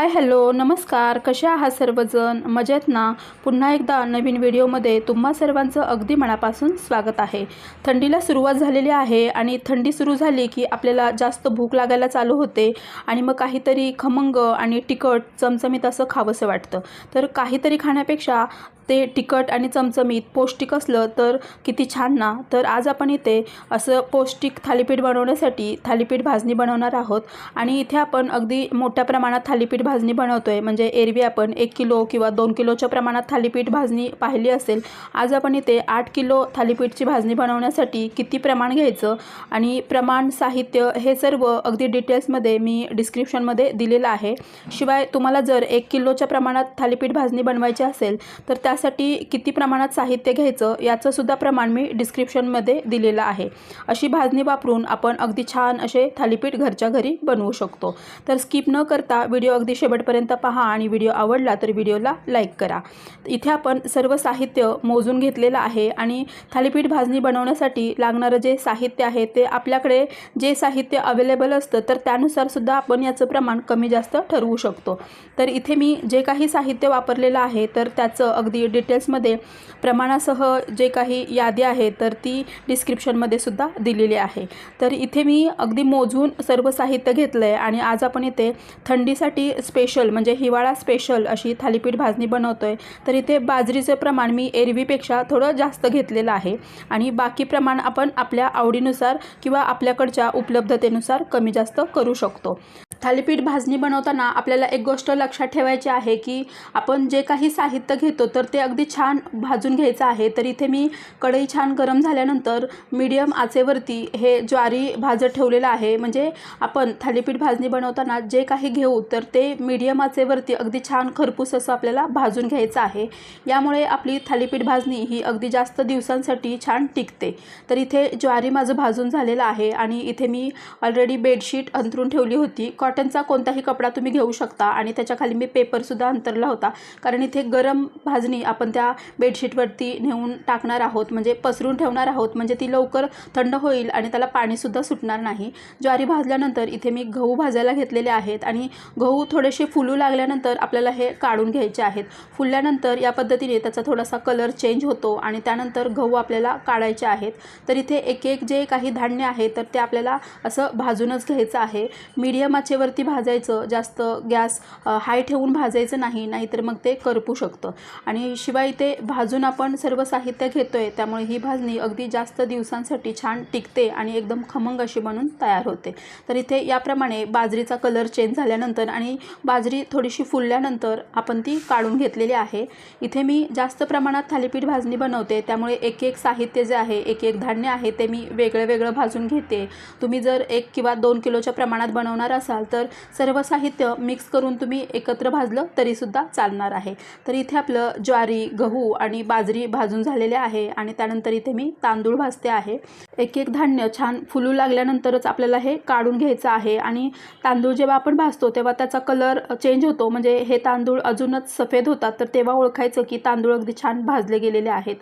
Hi hello नमस्कार, कशा आहात सर्वजण? मजेत ना? पुन्हा एकदा नवीन व्हिडिओमध्ये तुम्हा सर्वांचं अगदी मनापासून स्वागत आहे. थंडीला सुरुवात झालेली आहे आणि थंडी सुरू झाली की आपल्याला जास्त भूक लागायला चालू होते आणि मग काहीतरी खमंग आणि तिखट चमचमीत असं खावंसं वाटतं. तर काहीतरी खाण्यापेक्षा ते तिखट आणि चमचमीत पौष्टिक असलं तर किती छान ना. तर आज आपण इथे असं पौष्टिक थालीपीठ बनवण्यासाठी थालीपीठ भाजणी बनवणार आहोत आणि इथे आपण अगदी मोठ्या प्रमाणात थालीपीठ भाजणी बनवतोय. म्हणजे एरवी आपण 1 किलो किंवा 2 किलोच्या प्रमाणात थालीपीठ भाजणी पाहिली असेल. आज आपण इथे 8 किलो थालीपीठची भाजणी बनवण्यासाठी किती प्रमाण घ्यायचं आणि प्रमाण, साहित्य हे सर्व अगदी डिटेल्समध्ये मी डिस्क्रिप्शनमध्ये दिलेलं आहे. शिवाय तुम्हाला जर 1 किलोच्या प्रमाणात थालीपीठ भाजणी बनवायची असेल तर त्यासाठी किती प्रमाणात साहित्य घ्यायचं याचं सुद्धा प्रमाण मी डिस्क्रिप्शनमध्ये दिलेलं आहे. अशी भाजणी वापरून आपण अगदी छान असे थालीपीठ घरच्या घरी बनवू शकतो. तर स्किप न करता व्हिडिओ अगदी शेवटपर्यंत पहा आणि व्हिडिओ आवडला तर व्हिडिओला लाईक करा. इथे आपण सर्व साहित्य मोजून घेतलेलं आहे आणि थालीपीठ भाजणी बनवण्यासाठी लागणारं जे साहित्य आहे ते आपल्याकडे जे साहित्य अवेलेबल असतं तर त्यानुसार सुद्धा आपण याचं प्रमाण कमी जास्त ठरवू शकतो. तर इथे मी जे काही साहित्य वापरलेलं आहे तर त्याचं अगदी डिटेल्समध्ये प्रमाणासह जे काही यादी आहे तर ती डिस्क्रिप्शनमध्ये सुद्धा दिलेली आहे. तर इथे मी अगदी मोजून सर्व साहित्य घेतलं आहे आणि आज आपण इथे थंडीसाठी स्पेशल म्हणजे हिवाळा स्पेशल अशी थालीपीठ भाजणी बनवतोय. तर इथे बाजरीचं प्रमाण मी एरवीपेक्षा थोडं जास्त घेतलेलं आहे आणि बाकी प्रमाण आपण आपल्या आवडीनुसार किंवा आपल्याकडच्या उपलब्धतेनुसार कमी जास्त करू शकतो. थालीपीठ भाजणी बनवताना आपल्याला एक गोष्ट लक्षात ठेवायची आहे की आपण जे काही साहित्य घेतो तर ते अगदी छान भाजून घ्यायचं आहे. तर इथे मी कढई छान गरम झाल्यानंतर मीडियम आचेवरती हे ज्वारी भाजत ठेवलेलं आहे. म्हणजे आपण थालीपीठ भाजणी बनवताना जे काही घेऊ तर ते मीडियम आचेवरती अगदी छान खरपूस असं आपल्याला भाजून घ्यायचं आहे. यामुळे आपली थालीपीठ भाजणी ही अगदी जास्त दिवसांसाठी छान टिकते. तर इथे ज्वारी माझं भाजून झालेलं आहे आणि इथे मी ऑलरेडी बेडशीट अंथरून ठेवली होती. कॉटनचा कोणताही कपडा तुम्ही घेऊ शकता आणि त्याच्याखाली मी पेपरसुद्धा अंतरला होता कारण इथे गरम भाजणी आपण त्या बेडशीटवरती नेऊन टाकणार आहोत. म्हणजे पसरून ठेवणार आहोत म्हणजे ती लवकर थंड होईल आणि त्याला पाणीसुद्धा सुटणार नाही. ज्वारी भाजल्यानंतर इथे मी गहू भाजायला घेतलेले आहेत आणि गहू थोडेसे फुलू लागल्यानंतर आपल्याला हे काढून घ्यायचे आहेत. फुलल्यानंतर या पद्धतीने त्याचा थोडासा कलर चेंज होतो आणि त्यानंतर गहू आपल्याला काढायचे आहेत. तर इथे एक एक जे काही धान्य आहे तर ते आपल्याला असं भाजूनच घ्यायचं आहे. मीडियम आचेवरती भाजायचं, जास्त गॅस हाय ठेवून भाजायचं नाही, नाहीतर मग ते करपू शकतं. आणि शिवाय ते भाजून आपण सर्व साहित्य घेतोय त्यामुळे ही भाजणी अगदी जास्त दिवसांसाठी छान टिकते आणि एकदम खमंग अशी बनून तयार होते. तर इथे याप्रमाणे बाजरीचा कलर चेंज झाल्यानंतर आणि बाजरी थोडीशी फुलल्यानंतर आपण ती काढून घेतलेली आहे. इथे मी जास्त प्रमाणात थालीपीठ भाजणी बनवते त्यामुळे एक एक साहित्य जे आहे, एक एक धान्य आहे ते मी वेगळं वेगळं भाजून घेते. तुम्ही जर 1 किंवा 2 किलोच्या प्रमाणात बनवणार असाल तर सर्व साहित्य मिक्स करून तुम्ही एकत्र भाजलं तरीसुद्धा चालणार आहे. तर इथे आपलं ज्वारी, गहू आणि बाजरी भाजून झालेले आहे आणि त्यानंतर इथे मी तांदूळ भाजते आहे. एक एक धान्य छान फुलू लागल्यानंतरच आपल्याला हे काढून घ्यायचं आहे आणि तांदूळ जेव्हा आपण भाजतो तेव्हा त्याचा कलर चेंज होतो. म्हणजे हे तांदूळ अजूनच सफेद होतात तर तेव्हा ओळखायचं की तांदूळ अगदी छान भाजले गेलेले आहेत.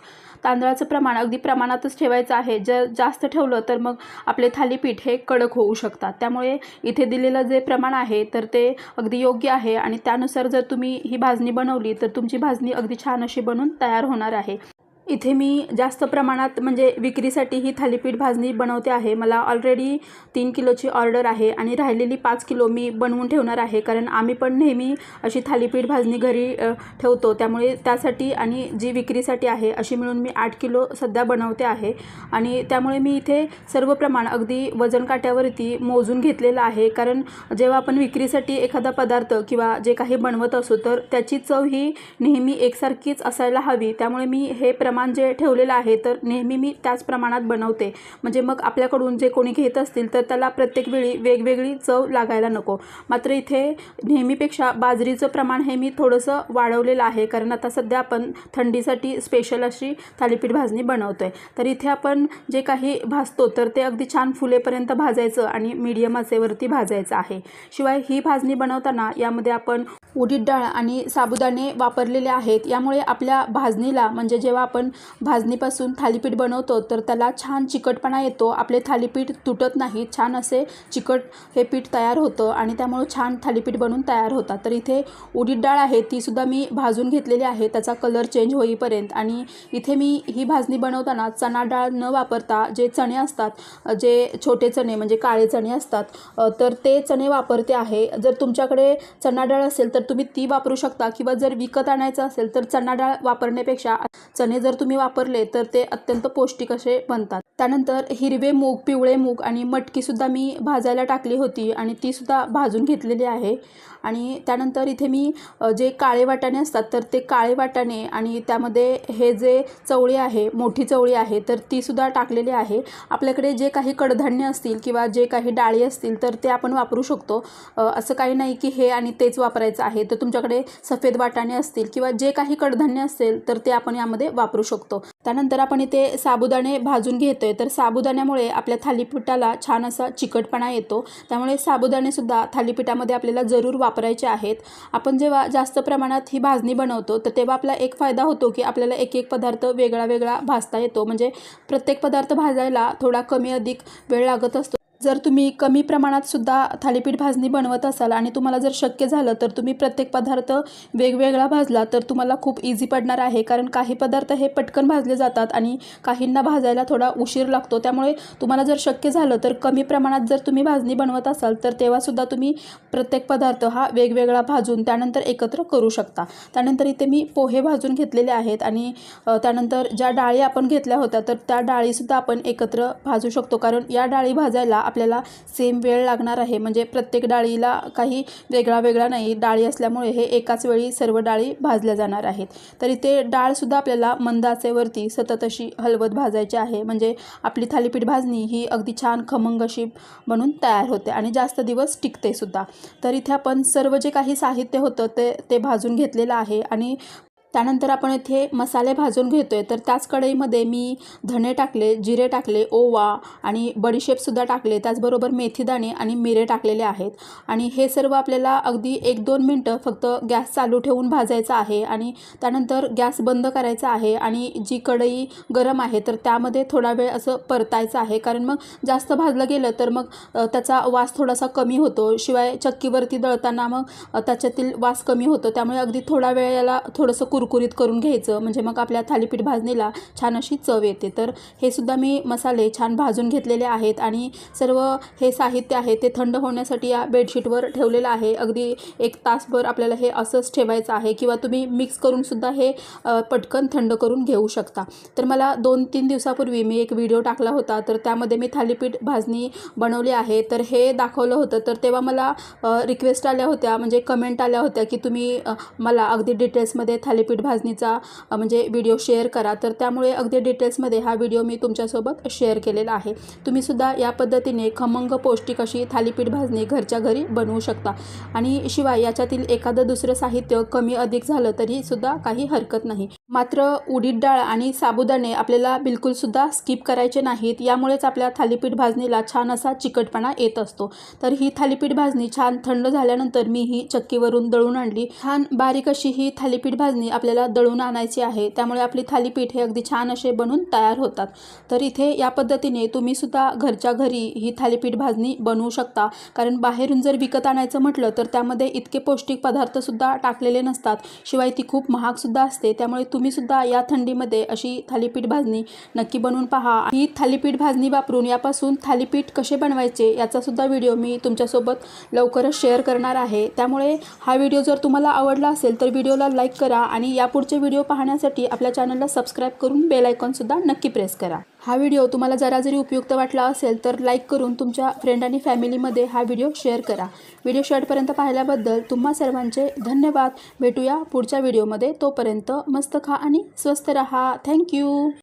तांदळाचं प्रमाण अगदी प्रमाणातच ठेवायचं आहे. जास्त ठेवलं तर मग आपले थालीपीठ हे कडक होऊ शकतात. त्यामुळे इथे दिलेलं जे प्रमाण आहे तर ते अगदी योग्य आहे आणि त्यानुसार जर तुम्ही ही भाजणी बनवली तर तुमची भाजणी अगदी छान अशी बनून तयार होणार आहे. इथे मी जास्त प्रमाणात म्हणजे विक्रीसाठी ही थालीपीठ भाजणी बनवते आहे. मला ऑलरेडी 3 किलोची ऑर्डर आहे आणि राहिलेली 5 किलो मी बनवून ठेवणार आहे कारण आम्ही पण नेहमी अशी थालीपीठ भाजणी घरी ठेवतो. त्यामुळे त्यासाठी आणि जी विक्रीसाठी आहे अशी मिळून मी 8 किलो सध्या बनवते आहे आणि त्यामुळे मी इथे सर्व प्रमाण अगदी वजन काट्यावरती मोजून घेतलेलं आहे. कारण जेव्हा आपण विक्रीसाठी एखादा पदार्थ किंवा जे काही बनवत असू तर त्याची चव ही नेहमी एकसारखीच असायला हवी. त्यामुळे मी हे प्रमाण जे ठेवलेलं आहे तर नेहमी मी त्याच प्रमाणात बनवते. म्हणजे मग आपल्याकडून जे कोणी घेत असतील तर त्याला प्रत्येक वेळी वेगवेगळी चव लागायला नको. मात्र इथे नेहमीपेक्षा बाजरीचं प्रमाण हे मी थोडंसं वाढवलेलं आहे कारण आता सध्या आपण थंडीसाठी स्पेशल अशी थालीपीठ भाजणी बनवतोय. तर इथे आपण जे काही भाजतो तर ते अगदी छान फुलेपर्यंत भाजायचं आणि मीडियम आचेवरती भाजायचं आहे. शिवाय ही भाजणी बनवताना यामध्ये आपण उडीद डाळ आणि साबुदाणे वापरलेले आहेत. यामुळे आपल्या भाजणीला म्हणजे जेव्हा आपण भाजणीपासून थालीपीठ बनवतो तर त्याला छान चिकटपणा येतो. आपले थालीपीठ तुटत नाही, छान असे चिकट हे पीठ तयार होतं आणि त्यामुळे छान थालीपीठ बनून तयार होतात. तर इथे उडीद डाळ आहे तीसुद्धा मी भाजून घेतलेली आहे त्याचा कलर चेंज होईपर्यंत. आणि इथे मी ही भाजणी बनवताना चणा डाळ न वापरता जे चणे असतात, जे छोटे चणे म्हणजे काळे चणे असतात, तर ते चणे वापरते आहे. जर तुमच्याकडे चणा डाळ असेल तर तुम्ही ती वापरू शकता किंवा जर विकत आणायचं असेल तर चणा डाळ वापरण्यापेक्षा चणे जर तुम्ही वापरले तर ते अत्यंत पौष्टिक असे बनतात. त्यानंतर हिरवे मूग, पिवळे मूग आणि मटकीसुद्धा मी भाजायला टाकली होती आणि तीसुद्धा भाजून घेतलेली आहे. आणि त्यानंतर इथे मी जे काळे वाटाणे असतात तर ते काळे वाटाणे आणि त्यामध्ये हे जे चवळी आहे, मोठी चवळी आहे, तर तीसुद्धा टाकलेली आहे. आपल्याकडे जे काही कडधान्य असतील किंवा जे काही डाळी असतील तर ते आपण वापरू शकतो. असं काही नाही की हे आणि तेच वापरायचं आहे. तर तुमच्याकडे सफेद वाटाणे असतील किंवा जे काही कडधान्य असेल तर ते आपण यामध्ये वापरू शकतो. त्यानंतर आपण इथे साबुदाणे भाजून घेतोय. तर साबुदाण्यामुळे आपल्या थालीपीठाला छान असा चिकटपणा येतो. त्यामुळे साबुदाणेसुद्धा थालीपीठामध्ये आपल्याला जरूर वापरायचे आहेत. आपण जेव्हा जास्त प्रमाणात ही भाजणी बनवतो तर तेव्हा आपला एक फायदा होतो की आपल्याला एक एक पदार्थ वेगळा वेगळा भाजता येतो. म्हणजे प्रत्येक पदार्थ भाजायला थोडा कमी अधिक वेळ लागत असतो. जर तुम्ही कमी प्रमाणात सुद्धा थालीपीठ भाजणी बनवत असाल आणि तुम्हाला जर शक्य झालं तर तुम्ही प्रत्येक पदार्थ वेगवेगळा भाजला तर तुम्हाला खूप इझी पडणार आहे. कारण काही पदार्थ हे पटकन भाजले जातात आणि काहींना भाजायला थोडा उशीर लागतो. त्यामुळे तुम्हाला जर शक्य झालं तर कमी प्रमाणात जर तुम्ही भाजणी बनवत असाल तर तेव्हासुद्धा तुम्ही प्रत्येक पदार्थ हा वेगवेगळा भाजून त्यानंतर एकत्र करू शकता. त्यानंतर इथे मी पोहे भाजून घेतलेले आहेत आणि त्यानंतर ज्या डाळी आपण घेतल्या होत्या तर त्या डाळीसुद्धा आपण एकत्र भाजू शकतो. कारण या डाळी भाजायला आपल्याला सेम वेळ लागणार आहे. म्हणजे प्रत्येक डाळीला काही वेगळा वेगळा नाही, डाळी असल्यामुळे हे एकाच वेळी सर्व डाळी भाजल्या जाणार आहेत. तर इथे डाळसुद्धा आपल्याला मंद आचेवरती सतत अशी हलवत भाजायची आहे. म्हणजे आपली थालीपीठ भाजणी ही अगदी छान खमंग अशी बनून तयार होते आणि जास्त दिवस टिकते सुद्धा. तर इथे आपण सर्व जे काही साहित्य होतं ते भाजून घेतलेलं आहे. आणि त्यानंतर आपण इथे मसाले भाजून घेतोय. तर त्याच कढईमध्ये मी धणे टाकले, जिरे टाकले, ओवा आणि बडीशेपसुद्धा टाकले, त्याचबरोबर मेथीदाणे आणि मिरे टाकलेले आहेत. आणि हे सर्व आपल्याला अगदी 1-2 मिनटं फक्त गॅस चालू ठेवून भाजायचं आहे. आणि त्यानंतर गॅस बंद करायचा आहे आणि जी कढई गरम आहे तर त्यामध्ये थोडा वेळ असं परतायचं आहे. कारण मग जास्त भाजलं गेलं तर मग त्याचा वास थोडासा कमी होतो. शिवाय चक्कीवरती दळताना मग त्याच्यातील वास कमी होतो. त्यामुळे अगदी थोडा वेळ याला थोडंसं कुरकुरीत करून घ्यायचं म्हणजे मग आपल्या थालीपीठ भाजणीला छान अशी चव येते. तर हे सुद्धा मी मसाले छान भाजून घेतलेले आहेत आणि सर्व हे साहित्य आहे ते थंड होण्यासाठी या बेडशीटवर ठेवलेलं आहे. अगदी 1 तासभर आपल्याला हे असंच ठेवायचं आहे किंवा तुम्ही मिक्स करून सुद्धा हे पटकन थंड करून घेऊ शकता. तर मला 2-3 दिवसापूर्वी मी एक व्हिडिओ टाकला होता तर त्यामध्ये मी थालीपीठ भाजणी बनवली आहे. तर हे दाखवलं होतं. तर तेव्हा मला रिक्वेस्ट आल्या होत्या, म्हणजे कमेंट आल्या होत्या की तुम्ही मला अगदी डिटेल्समध्ये थालीपीठ भाजणीचा म्हणजे व्हिडिओ शेअर करा. तर त्यामुळे अगदी डिटेल्समध्ये हा व्हिडिओ मी तुमच्यासोबत शेअर केलेला आहे. तुम्हीसुद्धा या पद्धतीने खमंग पौष्टिक अशी थालीपीठ भाजणी घरच्या घरी बनवू शकता. आणि शिवाय याच्यातील एखादं दुसरं साहित्य कमी अधिक झालं तरी सुद्धा काही हरकत नाही. मात्र उडीद डाळ आणि साबुदाणे आपल्याला बिलकुलसुद्धा स्किप करायचे नाहीत. यामुळेच आपल्या थालीपीठ भाजणीला छान असा चिकटपणा येत असतो. तर ही थालीपीठ भाजणी छान थंड झाल्यानंतर मी ही चक्कीवरून दळून आणली. छान बारीक अशी ही थालीपीठ भाजणी आपल्याला दळून आणायची आहे. त्यामुळे आपली थालीपीठ हे अगदी छान असे बनून तयार होतात. तर इथे या पद्धतीने तुम्हीसुद्धा घरच्या घरी ही थालीपीठ भाजणी बनवू शकता. कारण बाहेरून जर विकत आणायचं म्हटलं तर त्यामध्ये इतके पौष्टिक पदार्थसुद्धा टाकलेले नसतात. शिवाय ती खूप महागसुद्धा असते. त्यामुळे तुम्हीसुद्धा या थंडीमध्ये अशी थालीपीठ भाजणी नक्की बनवून पहा. ही थालीपीठ भाजणी वापरून यापासून थालीपीठ कसे बनवायचे याचासुद्धा व्हिडिओ मी तुमच्यासोबत लवकरच शेअर करणार आहे. त्यामुळे हा व्हिडिओ जर तुम्हाला आवडला असेल तर व्हिडिओला लाईक करा आणि यापुढचे व्हिडिओ पाहण्यासाठी आपल्या चॅनलला सबस्क्राईब करून बेल आयकॉनसुद्धा नक्की प्रेस करा. हा व्हिडिओ तुम्हाला जरा जरी उपयुक्त वाटला असेल तर लाईक करून तुमच्या फ्रेंड आणि फॅमिलीमध्ये हा व्हिडिओ शेअर करा. व्हिडिओ शेवटपर्यंत पाहिल्याबद्दल तुम्हा सर्वांचे धन्यवाद. भेटूया पुढच्या व्हिडिओमध्ये. तोपर्यंत मस्त खा आणि स्वस्त रहा. थँक्यू.